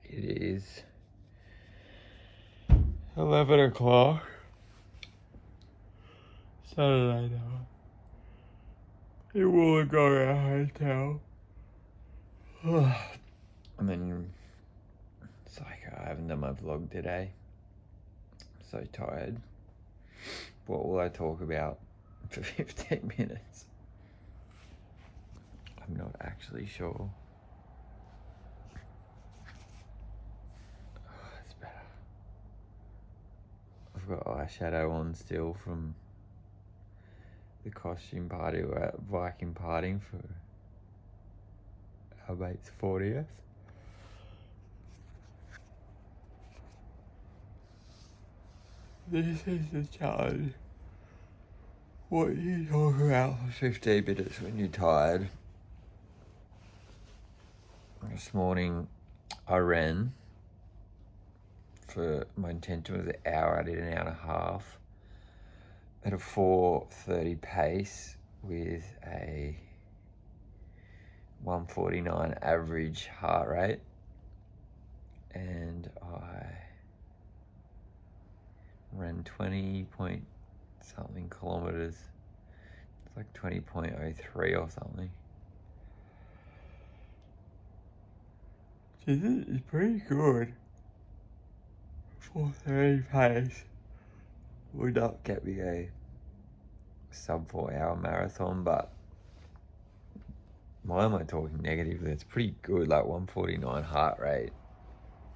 It is 11 o'clock. Saturday night. It will go to our hotel. And then it's like I haven't done my vlog today. I'm so tired. What will I talk about for 15 minutes? I'm not actually sure. It's better. I've got eyeshadow on still from the costume party. We're at Viking partying for our mate's 40th. This is the challenge. What you talk about for 15 minutes when you're tired. This morning I ran for, my intention was an hour. I did an hour and a half at a 4:30 pace with a 149 average heart rate, and I ran 20 point something kilometers. It's like 20.03 or something. This is pretty good. 4:30 pace would not get me a sub 4 hour marathon, but why am I talking negatively? It's pretty good. Like 149 heart rate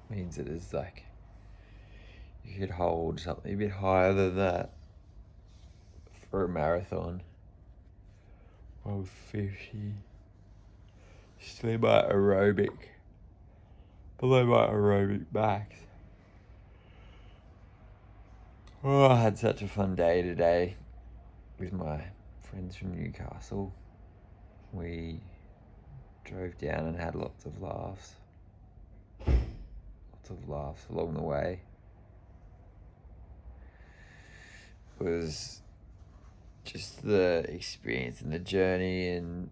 means it is like you could hold something a bit higher than that for a marathon. 150. Still my aerobic, below my aerobic max. Oh, I had such a fun day today with my friends from Newcastle. We drove down and had lots of laughs. Lots of laughs along the way. It was just the experience and the journey, and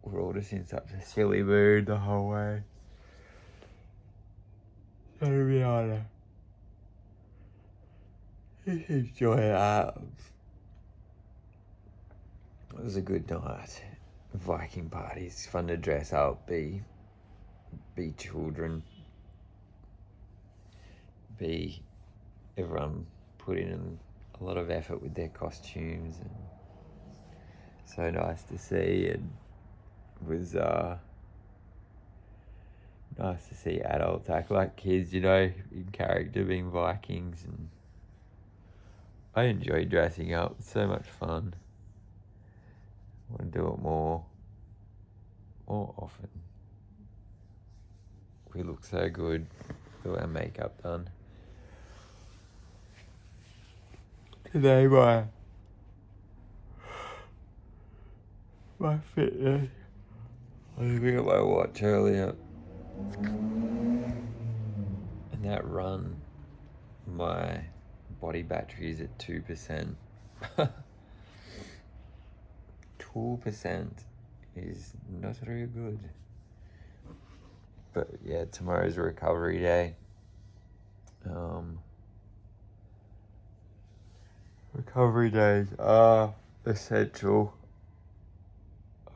we're all just in such a silly mood the whole way. So to be honest, just enjoy that. It was a good night. Viking parties, fun to dress up, be children, be everyone put in a lot of effort with their costumes, and so nice to see. And it was nice to see adults act like kids, you know, in character, being Vikings, and I enjoy dressing up. It's so much fun. I want to do it more often. We look so good with our makeup done. Today my fitness, I was looking at my watch earlier, and that run, my body battery is at 2%. 2% is not very good. But yeah, tomorrow's a recovery day. Recovery days are essential.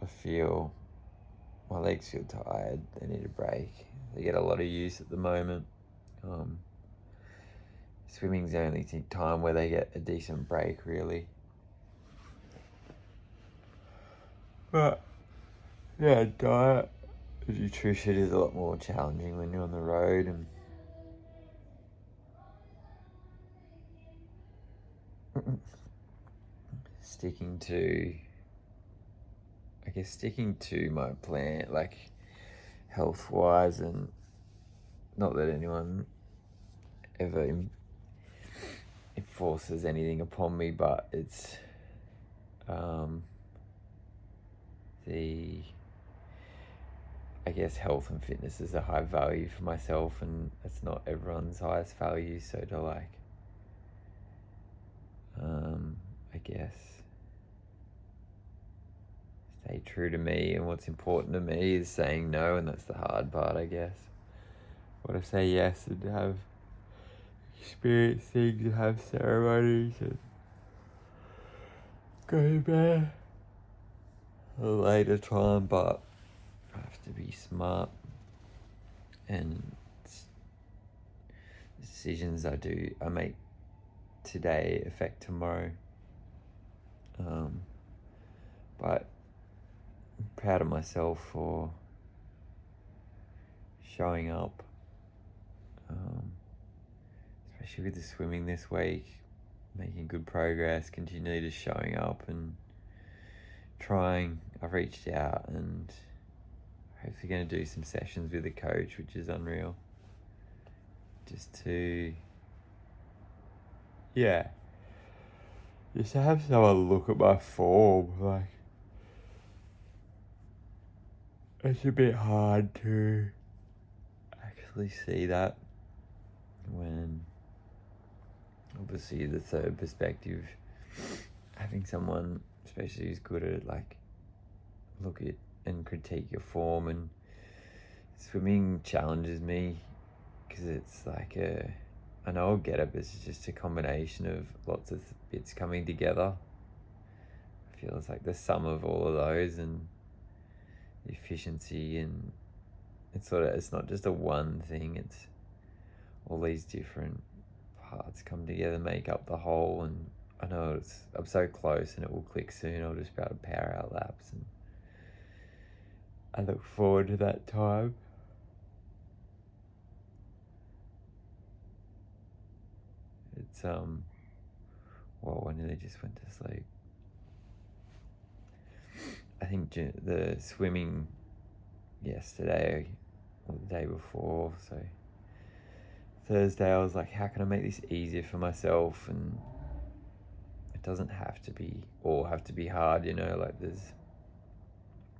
I feel my legs feel tired. They need a break. They get a lot of use at the moment. Swimming's the only time where they get a decent break, really. But yeah, diet, nutrition is a lot more challenging when you're on the road, and sticking to my plan, like health-wise, and not that anyone ever enforces anything upon me, but it's I guess health and fitness is a high value for myself, and it's not everyone's highest value, so to like I guess stay true to me, and what's important to me is saying no, and that's the hard part, I guess. want to say yes and have experience things and have ceremonies and go there at a later time, but I have to be smart, and decisions I make today affect tomorrow. But I'm proud of myself for showing up, especially with the swimming this week, making good progress, continually just showing up and trying. I've reached out and hopefully going to do some sessions with the coach, which is unreal. Just to have someone look at my form. Like, it's a bit hard to actually see that when, obviously, the third perspective, having someone, especially who's good at like look at and critique your form. And swimming challenges me because it's like I know I'll get it, but it's just a combination of lots of bits coming together. I feel it's like the sum of all of those, and the efficiency, and it's not just a one thing, it's all these different parts come together, make up the whole. And I know I'm so close and it will click soon. I'll just be able to power out laps, and I look forward to that time. It's well, I nearly just went to sleep. I think the swimming yesterday or the day before, so Thursday, I was like, how can I make this easier for myself? And it doesn't have to be hard, like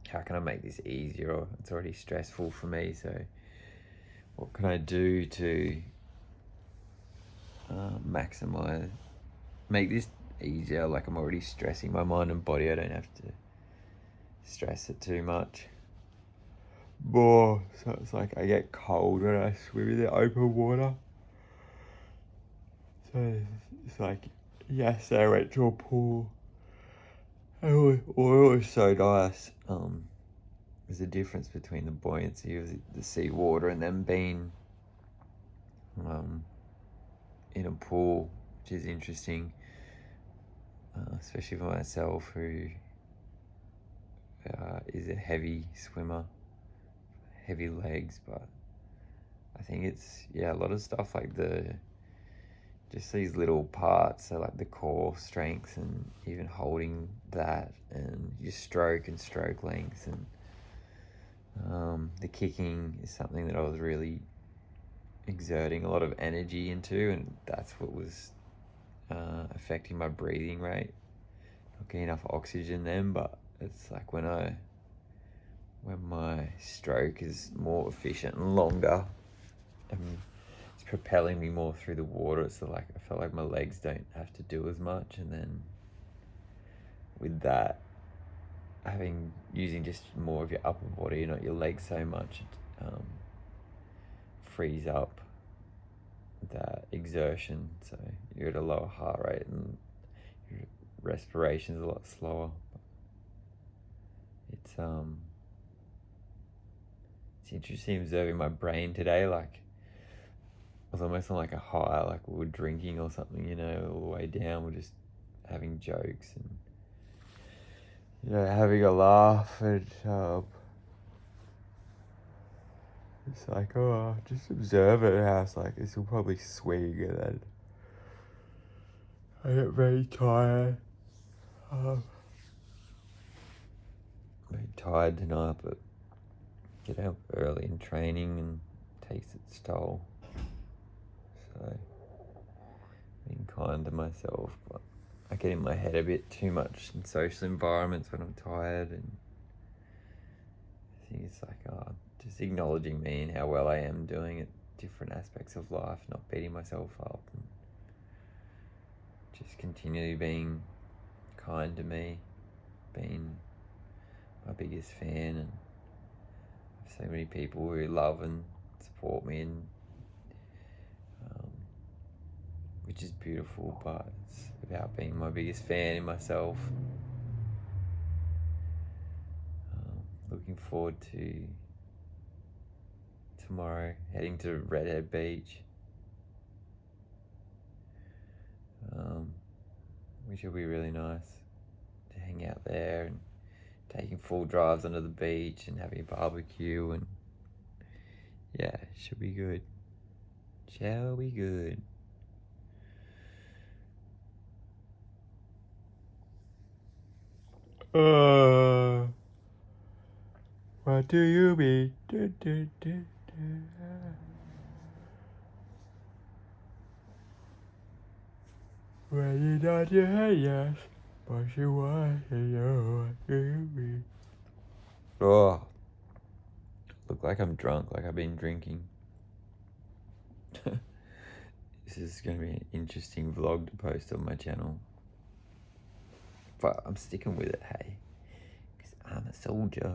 how can I make this easier? Or it's already stressful for me, so what can I do to make this easier? Like, I'm already stressing my mind and body. I don't have to stress it too much more. So it's like I get cold when I swim in the open water. So it's like, yesterday I went to a pool. It was so nice. There's a difference between the buoyancy of the seawater and then being in a pool, which is interesting, especially for myself, who is a heavy swimmer, heavy legs. But I think it's a lot of stuff like just these little parts, so like the core strength and even holding that, and your stroke and stroke length, and the kicking is something that I was really exerting a lot of energy into, and that's what was affecting my breathing rate. Not getting enough oxygen then, but it's like when my stroke is more efficient and longer, and it's propelling me more through the water, so like I felt like my legs don't have to do as much. And then with that, using just more of your upper body, not your legs so much, frees up that exertion, so you're at a lower heart rate and your respiration's a lot slower. It's interesting observing my brain today. Like, I was almost on like a high, like we were drinking or something, all the way down. We're just having jokes and having a laugh, and it's like, just observe it, how it's like this will probably swing, and then I get very tired. Very tired tonight, but get up early in training and takes its toll. So being kind to myself, but I get in my head a bit too much in social environments when I'm tired, and I think it's like just acknowledging me and how well I am doing at different aspects of life, not beating myself up, and just continually being kind to me, being my biggest fan, and so many people who love and support me, and which is beautiful, but it's about being my biggest fan in myself. Looking forward to tomorrow, heading to Redhead Beach, which will be really nice to hang out there and taking full drives onto the beach and having a barbecue, and yeah, it should be good. Shall be good. What do you mean? When you nod your head yes, but you want to know what do you mean? Oh, look like I'm drunk, like I've been drinking. This is going to be an interesting vlog to post on my channel. But I'm sticking with it, hey, because I'm a soldier.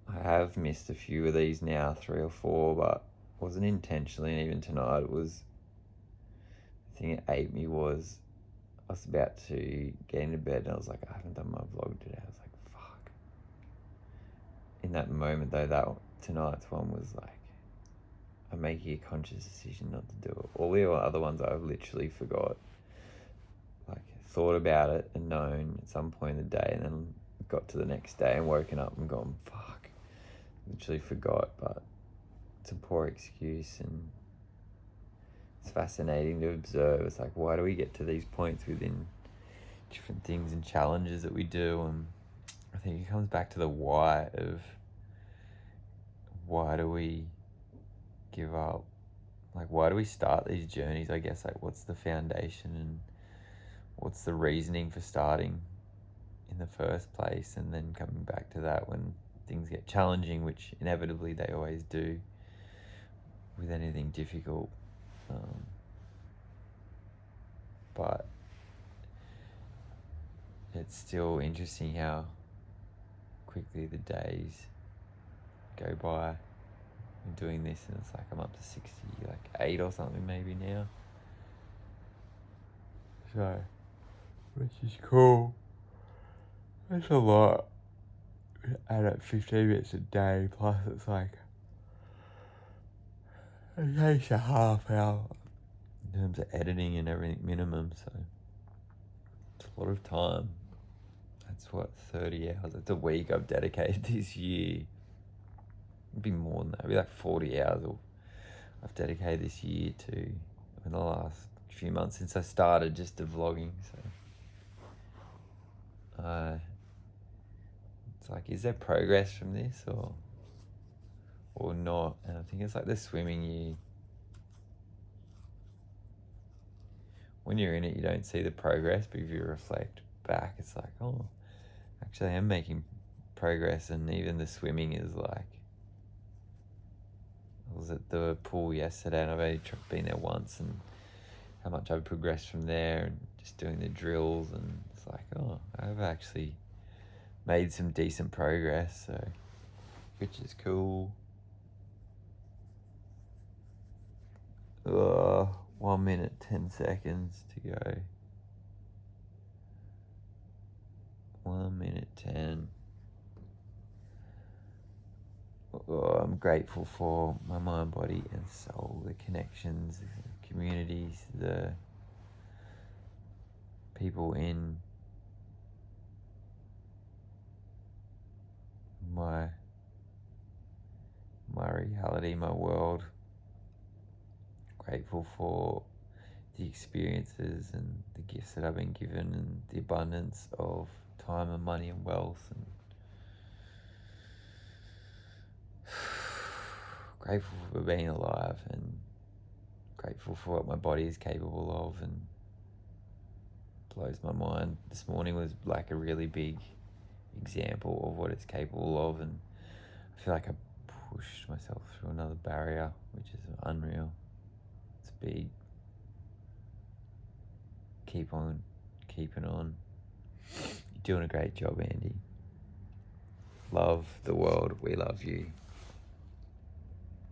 I have missed a few of these now, 3 or 4, but it wasn't intentionally, and even tonight it was, the thing that ate me was, I was about to get into bed and I was like, I haven't done my vlog today. I was like, fuck. In that moment though, tonight's one was like, I'm making a conscious decision not to do it. All the other ones I've literally forgot. Like, thought about it and known at some point in the day, and then got to the next day and woken up and gone, fuck. Literally forgot, but it's a poor excuse, and it's fascinating to observe. It's like, why do we get to these points within different things and challenges that we do? And I think it comes back to the why of, why do we give up? Like, why do we start these journeys? I guess, like, what's the foundation and what's the reasoning for starting in the first place, and then coming back to that when things get challenging, which inevitably they always do with anything difficult. But it's still interesting how quickly the days go by and doing this, and it's like I'm up to 68 or something maybe now. So, which is cool. That's a lot. Add up 15 minutes a day, plus it's like, it takes a half hour in terms of editing and everything minimum, so it's a lot of time. That's what, 30 hours. It's a week I've dedicated this year. It'd be more than that. It'd be like 40 hours I've dedicated this year to, in the last few months since I started just to vlogging. So it's like, is there progress from this or not? And I think it's like the swimming, when you're in it, you don't see the progress, but if you reflect back, it's like, oh, actually I am making progress. And even the swimming is like, I was at the pool yesterday and I've only been there once, and how much I've progressed from there, and just doing the drills, and it's like, oh, I've actually made some decent progress, so, which is cool. 1 minute 10 seconds to go. 1 minute 10. I'm grateful for my mind, body, and soul, the connections, the communities, the people in my reality, my world. Grateful for the experiences and the gifts that I've been given, and the abundance of time and money and wealth, and grateful for being alive, and grateful for what my body is capable of, and blows my mind. This morning was like a really big example of what it's capable of, and I feel like I pushed myself through another barrier, which is unreal. It's big. Keep on keeping on. You're doing a great job, Andy. Love the world. We love you.